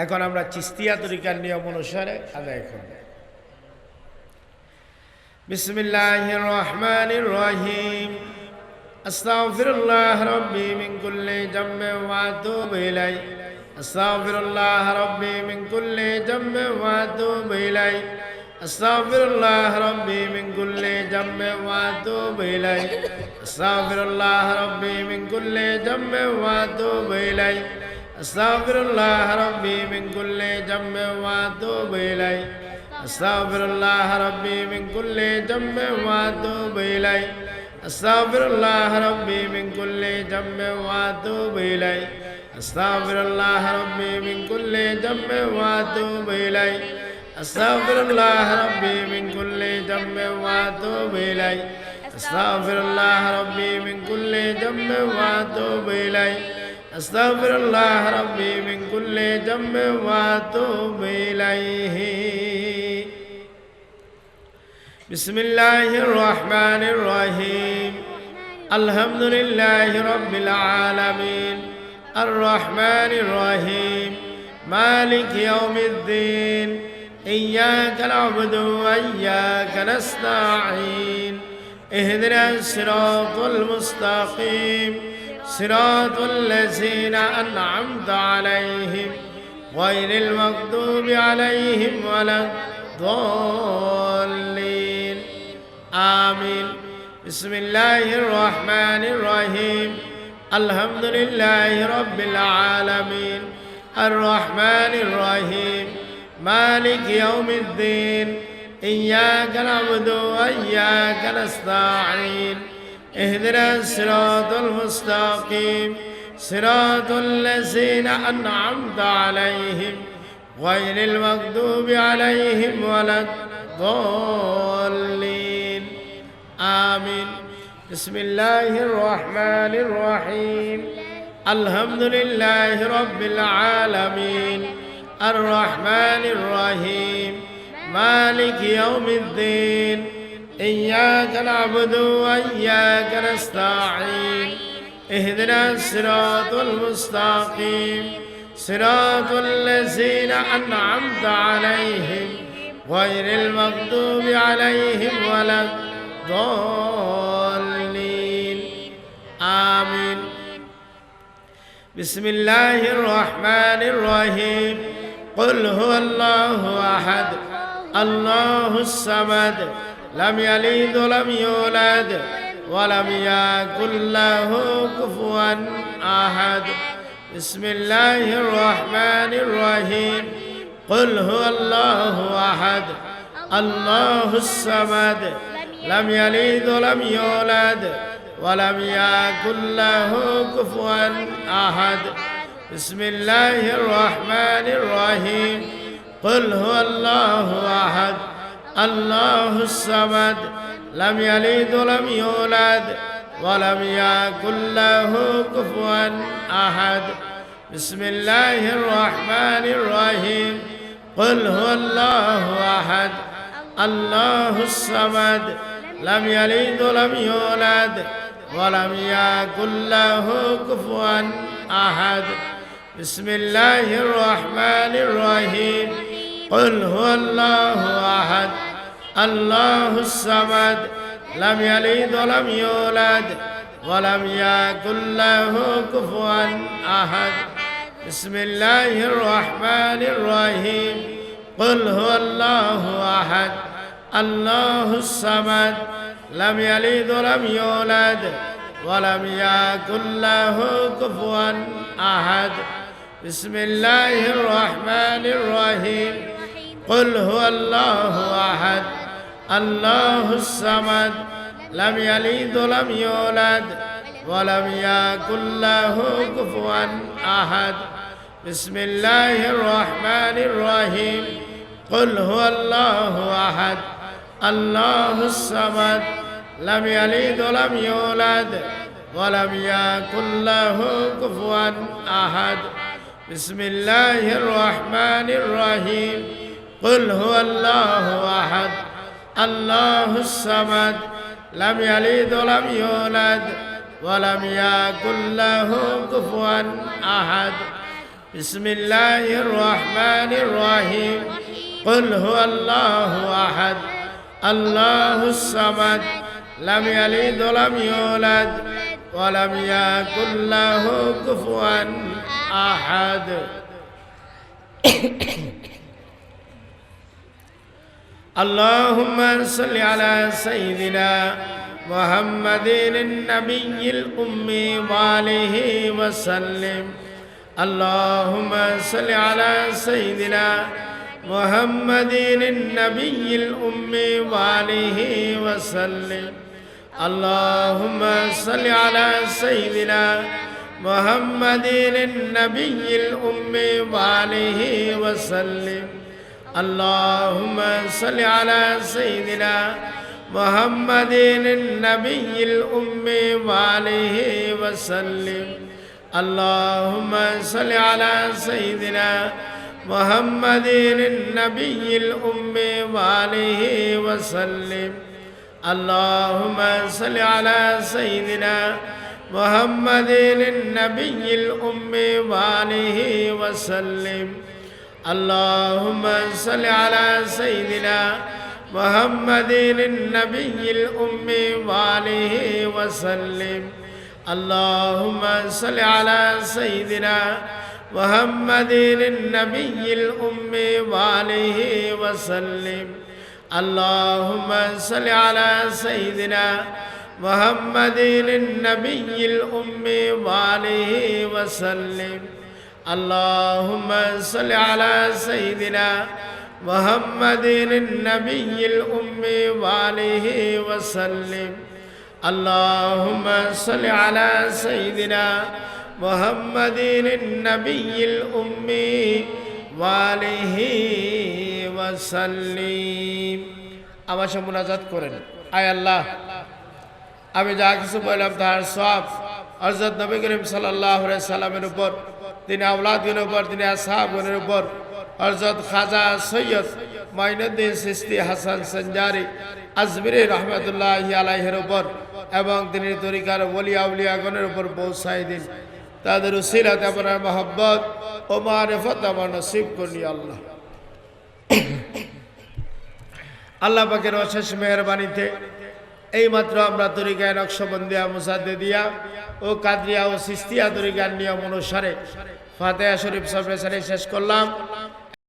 এখন আমরা চিস্তিয়া তরিকার নিয়ম অনুসারে আদায় করব। বিসমিল্লাহির রহমানির রহিম। আস্তাগফিরুল্লাহ রাব্বি মিন কুল্লি যামবিন ওয়া আতুবু ইলাইহি। আস্তাগফিরুল্লাহ রাব্বি মিন কুল্লি যামবিন ওয়া আতুবু ইলাইহি। আস্তাগফিরুল্লাহ রাব্বি মিন কুল্লি যামবিন ওয়া আতুবু ইলাইহি। আস্তাগফিরুল্লাহ রাব্বি মিন কুল্লি যামবিন ওয়া আতুবু ইলাইহি। আস্তাগফিরুল্লাহ রাব্বি মিন কুল্লি যামবিন ওয়া আতুবু ইলাইহি। আস্তাগফিরুল্লাহ রাব্বি মিন কুল্লি যামবিন ওয়া আতুবু ইলাইহি। আস্তাগফিরুল্লাহ রাব্বি মিন কুল্লি যামবিন ওয়া আতুবু ইলাইহি। আস্তাগফিরুল্লাহ রাব্বি মিন কুল্লি যামবিন ওয়া আতুবু ইলাইহি। আস্তাগফিরুল্লাহ রাব্বি মিন কুল্লি যামবিন ওয়া আতুবু ইলাইহি। আস্তাগফিরুল্লাহ রাব্বি মিন কুল্লি যামবিন ওয়া আতুবু ইলাইহি। আস্তাগফিরুল্লাহ রাব্বি মিন কুল্লি যামবিন ওয়া আতুবু ইলাইহি। বিসমিল্লাহির রহমানির রহিম। আলহামদুলিল্লাহি রাব্বিল আলামিন আর রহমানির রহিম মালিকি ইয়াউমিদ্দিন ইয়্যাকা না'বুদু ওয়া ইয়্যাকা নাস্তাঈন ইহদিনাস সিরাতাল মুস্তাকিম সিরাতাল লাযীনা আন'আমতা আলাইহিম গায়রিল মাগদুবি আলাইহিম ওয়ালাদ-দাল্লিন। আমিন। বিসমিল্লাহির রহমানির রহিম। আলহামদুলিল্লাহি রাব্বিল আলামিন আর রহমানির রহিম মালিকি ইয়াউমিদ্দিন ইয়্যাকা না'বুদু ওয়া ইয়্যাকা নাস্তাঈন ইহদিনাস সিরাতাল মুস্তাকিম সিরাতাল লাযীনা আন'আমতা আলাইহিম গায়রিল মাগদুবি আলাইহিম ওয়ালাদ-দাল্লিন। আমিন। বিসমিল্লাহির রহমানির রহিম। আলহামদুলিল্লাহি রাব্বিল আলামিন আর রহমানির রহিম মালিকি ইয়াউমিদ্দিন ইয়্যাকা না'বুদু ওয়া ইয়্যাকা নাস্তাঈন ইহদিনাস সিরাতাল মুস্তাকিম সিরাতাল লাযীনা আন'আমতা আলাইহিম গায়রিল মাগদুবি আলাইহিম ওয়ালাদ-দাল্লিন। আমিন। বিসমিল্লাহির রহমানির রহিম। কুল হুয়াল্লাহু আহাদ আল্লাহুস সামাদ লাম ইয়ালিদ ওয়া লাম ইউলাদ ওয়া লাম ইয়াকুল লাহু কুফুয়ান আহাদ। বিসমিল্লাহির রহমানির রহিম। কুল হুয়াল্লাহু আহাদ আল্লাহুস সামাদ লাম ইয়ালিদ ওয়া লাম ইউলাদ ওয়া লাম ইয়াকুল লাহু কুফুয়ান আহাদ। বিসমিল্লাহির রহমানির রহিম। কুল হুয়াল্লাহু আহাদ আল্লাহুস সামাদ লাম ইয়ালিদ ওয়া লাম ইউলাদ ওয়া লাম ইয়াকুল লাহু কুফুয়ান আহাদ। বিসমিল্লাহির রহমানির রহিম। কুল হুয়াল্লাহু আহাদ আল্লাহুস সামাদ লাম ইয়ালিদ ওয়া লাম ইউলাদ ওয়া লাম ইয়াকুল লাহু কুফুয়ান আহাদ। বিসমিল্লাহির রহমানির রহিম। কুল হুয়াল্লাহু আহাদ আল্লাহুস সামাদ লাম ইয়ালিদ ওয়া লাম ইউলাদ ওয়া লাম ইয়াকুল লাহু কুফুয়ান আহাদ। বিসমিল্লাহির রহমানির রহিম। কুল হুয়াল্লাহু আহাদ আল্লাহুস সামাদ লাম ইয়ালিদ ওয়া লাম ইউলাদ ওয়া লাম ইয়াকুল লাহু কুফুয়ান আহাদ। বিসমিল্লাহির রহমানির রহিম। কুল হুয়াল্লাহু আহাদ আল্লাহুস সামাদ লাম ইয়ালিদ ওয়া লাম ইউলাদ ওয়া লাম ইয়াকুল লাহু কুফুয়ান আহাদ। বিসমিল্লাহির রহমানির রহিম। কুল হুয়াল্লাহু আহাদ আল্লাহুস সামাদ লাম ইয়ালিদ ওয়া লাম ইউলাদ ওয়া লাম ইয়াকুল লাহু কুফুয়ান আহাদ। বিসমিল্লাহির রহমানির রহিম। কুল হুয়াল্লাহু আহাদ আল্লাহুস সামাদ লাম ইয়ালিদ ওয়া লাম ইউলাদ ওয়া লাম ইয়াকুল লাহু কুফুয়ান আহাদ। بسم الله الرحمن الرحيم قل هو الله أحد الله الصمد لم يلد ولم يولد ولم يكن له كفوا أحد اللهم صل على سيدنا محمد النبي الأمي وآله وسلم اللهم صل على سيدنا محمد النبي الأمي وآله وسلم اللهم صل على سيدنا محمد النبي الأمي وآله وسلم اللهم صل على سيدنا محمد النبي الأمي وآله وسلم اللهم صل على سيدنا محمد النبي الأمي وآله وسلم اللهم صل على سيدنا محمد النبي الأمي وآله وسلم اللهم صل على سيدنا محمد النبي الأمي وآله وسلم اللهم صل على سيدنا محمد النبي الأمي وآله وسلم اللهم صل على سيدنا محمد النبي الأمي وآله وسلم اللهم صل على سيدنا محمد النبي الأمي وآله وسلم اللهم صل على سيدنا محمد النبي الأمي وآله وسلم আমার সাথে মুনাজাত করেন আয় আল্লাহ আমি যা কিছু বললাম তার সওয়াব হযরত নবী করিম সাল্লাল্লাহু আলাইহি সাল্লামের উপর তিনি আওলাদগণের উপর তিনি আসহাবগণের উপর হযরত খাজা সৈয়দ মাইনুদ্দিন চিশতি হাসান সঞ্জারি আজমিরি রহমাতুল্লাহি আলাইহির উপর এবং তিনি তরিকার ওলি আউলিয়াগণের উপর পৌঁছায় দিন তাদের উসিলাতে আপনার মহব্বত ও মারিফত আমার নসিব করুন আল্লাহ আল্লাহ পাকের অশেষ মেহেরবানিতে এইমাত্র আমরা তরিকায় নকশবন্দিয়া মুসাদ্দেদিয়া ও কাদরিয়া ও চিশতিয়া তরিকার নিয়ম অনুসারে ফাতিহা শরীফ সফরে শেষ করলাম